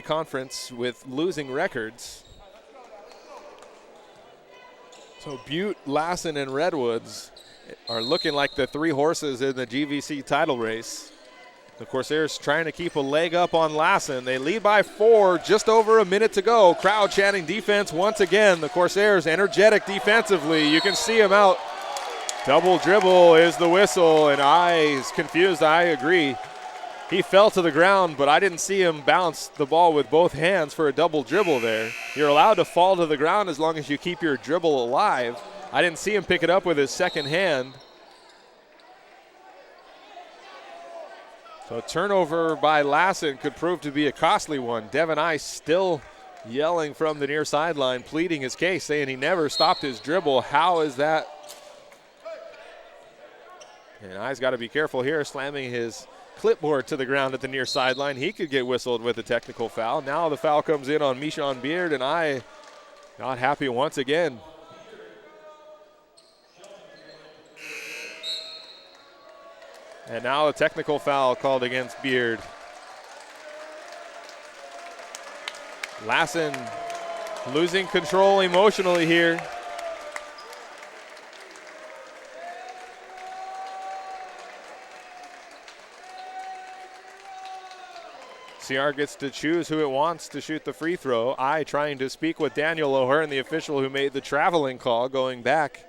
conference with losing records. So Butte, Lassen, and Redwoods are looking like the three horses in the GVC title race. The Corsairs trying to keep a leg up on Lassen. They lead by 4, just over a minute to go. Crowd chanting defense once again. The Corsairs energetic defensively. You can see them out. Double dribble is the whistle, and is confused. I agree. He fell to the ground, but I didn't see him bounce the ball with both hands for a double dribble there. You're allowed to fall to the ground as long as you keep your dribble alive. I didn't see him pick it up with his second hand. So a turnover by Lassen could prove to be a costly one. Devin Ice still yelling from the near sideline, pleading his case, saying he never stopped his dribble. How is that? And Ice got to be careful here, slamming his clipboard to the ground at the near sideline. He could get whistled with a technical foul. Now the foul comes in on Michon Beard, and I not happy once again. And now a technical foul called against Beard. Lassen losing control emotionally here. CR gets to choose who it wants to shoot the free throw. Trying to speak with Daniel O'Hearn, the official who made the traveling call, going back.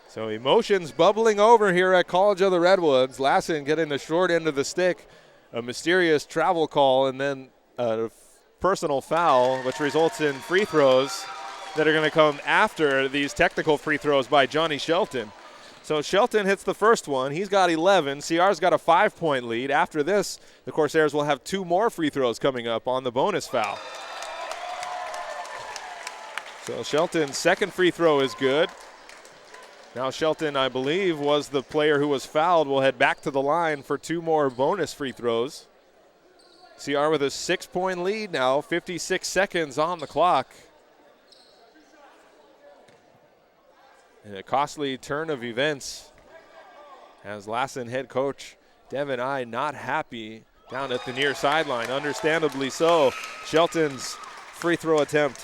So emotions bubbling over here at College of the Redwoods. Lassen getting the short end of the stick. A mysterious travel call and then a personal foul, which results in free throws that are going to come after these technical free throws by Johnny Shelton. So Shelton hits the first one. He's got 11. CR's got a 5-point lead. After this, the Corsairs will have 2 more free throws coming up on the bonus foul. So Shelton's second free throw is good. Now Shelton, I believe, was the player who was fouled. Will head back to the line for 2 more bonus free throws. CR with a 6-point lead now, 56 seconds on the clock. And a costly turn of events as Lassen head coach Devin not happy down at the near sideline. Understandably so. Shelton's free throw attempt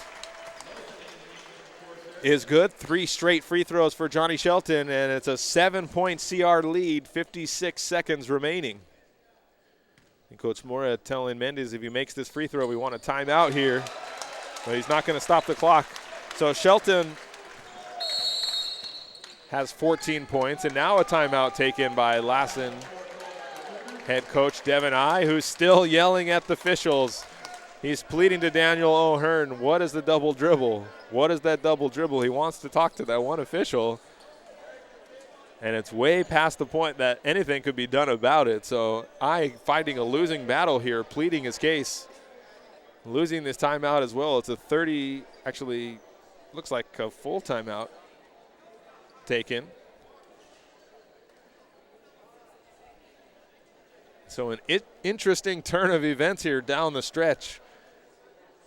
is good. 3 straight free throws for Johnny Shelton, and it's a 7-point CR lead, 56 seconds remaining. And Coach Mora telling Mendez if he makes this free throw, we want a timeout here. But he's not going to stop the clock. So Shelton has 14 points, and now a timeout taken by Lassen head coach Devin who's still yelling at the officials. He's pleading to Daniel O'Hearn, what is the double dribble? What is that double dribble? He wants to talk to that one official. And it's way past the point that anything could be done about it. So fighting a losing battle here, pleading his case. Losing this timeout as well. It's a 30, actually looks like a full timeout taken. So an interesting turn of events here down the stretch,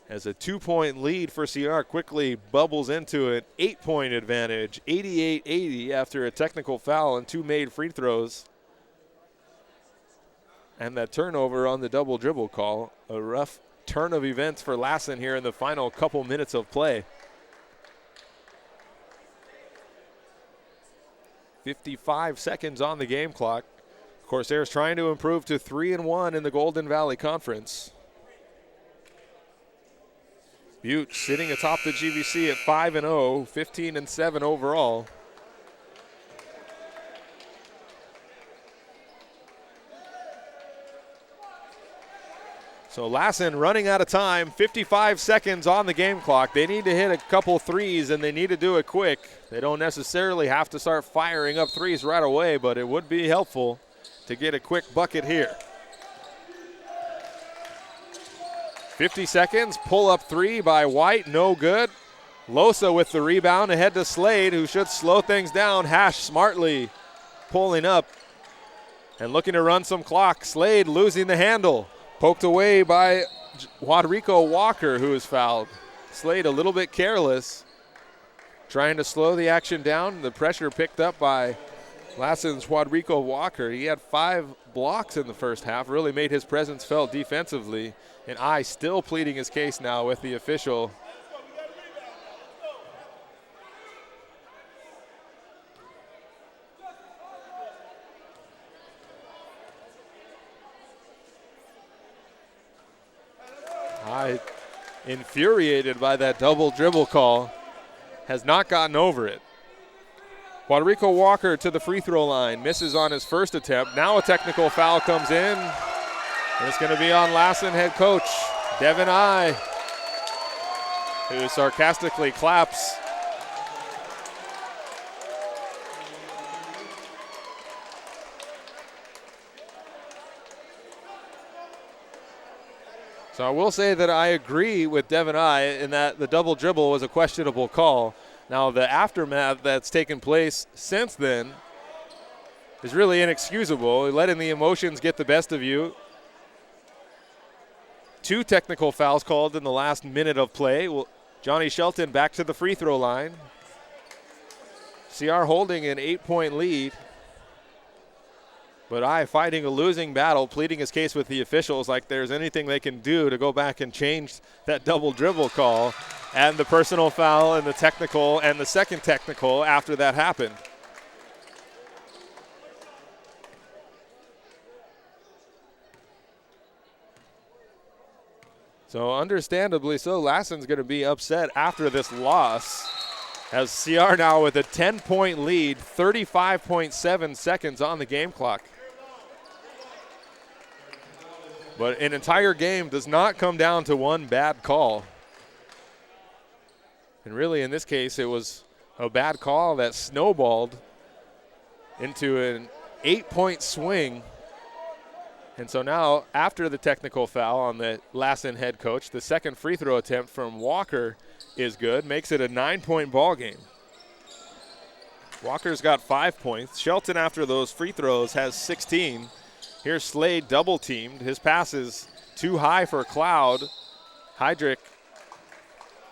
as a 2-point lead for CR quickly bubbles into an 8-point advantage, 88-80 after a technical foul and 2 made free throws. And that turnover on the double dribble call, a rough turn of events for Lassen here in the final couple minutes of play. 55 seconds on the game clock. Corsairs trying to improve to 3-1 in the Golden Valley Conference. Butte sitting atop the GVC at 5-0, 15-7 overall. So Lassen running out of time, 55 seconds on the game clock. They need to hit a couple threes, and they need to do it quick. They don't necessarily have to start firing up threes right away, but it would be helpful to get a quick bucket here. 50 seconds, pull-up 3 by White, no good. Losa with the rebound ahead to Slade, who should slow things down. Hash smartly pulling up and looking to run some clock. Slade losing the handle. Poked away by Wadrico Walker, who is fouled. Slade a little bit careless, trying to slow the action down. The pressure picked up by Lassen's Juarico Walker, he had 5 blocks in the first half, really made his presence felt defensively. And I still pleading his case now with the official. I, infuriated by that double dribble call, has not gotten over it. Juarico Walker to the free throw line, misses on his first attempt. Now a technical foul comes in, and it's going to be on Lassen head coach Devin I, who sarcastically claps. So I will say that I agree with Devin I in that the double dribble was a questionable call. Now the aftermath that's taken place since then is really inexcusable, letting the emotions get the best of you. 2 technical fouls called in the last minute of play. Well, Johnny Shelton back to the free throw line. CR holding an 8-point lead. But I fighting a losing battle, pleading his case with the officials like there's anything they can do to go back and change that double dribble call and the personal foul and the technical and the second technical after that happened. So understandably so, Lassen's going to be upset after this loss, as CR now with a 10-point lead, 35.7 seconds on the game clock. But an entire game does not come down to one bad call. And really in this case, it was a bad call that snowballed into an 8-point swing. And so now, after the technical foul on the Lassen head coach, the second free throw attempt from Walker is good, makes it a 9-point ball game. Walker's got 5 points. Shelton, after those free throws, has 16. Here's Slade double teamed. His pass is too high for Cloud. Heydrich,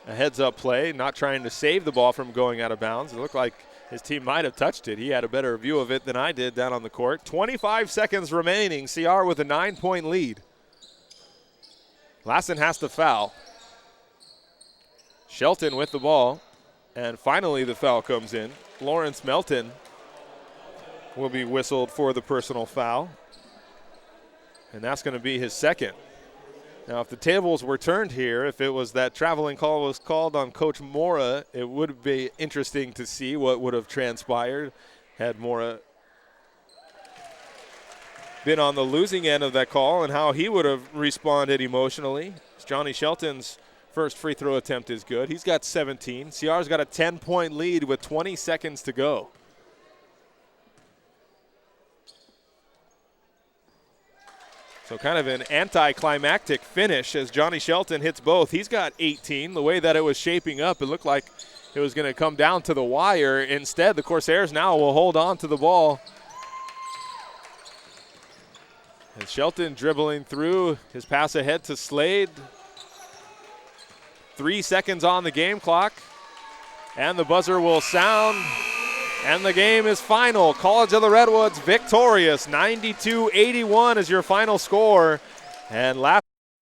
a heads up play, not trying to save the ball from going out of bounds. It looked like his team might have touched it. He had a better view of it than I did down on the court. 25 seconds remaining. CR with a 9-point lead. Lassen has to foul. Shelton with the ball. And finally the foul comes in. Lawrence Melton will be whistled for the personal foul. And that's going to be his second. Now, if the tables were turned here, if it was that traveling call was called on Coach Mora, it would be interesting to see what would have transpired had Mora been on the losing end of that call and how he would have responded emotionally. Johnny Shelton's first free throw attempt is good. He's got 17. CR's got a 10-point lead with 20 seconds to go. So kind of an anticlimactic finish as Johnny Shelton hits both. He's got 18. The way that it was shaping up, it looked like it was going to come down to the wire. Instead, the Corsairs now will hold on to the ball. And Shelton dribbling through his pass ahead to Slade. 3 seconds on the game clock. And the buzzer will sound. And the game is final. College of the Redwoods victorious. 92-81 is your final score. And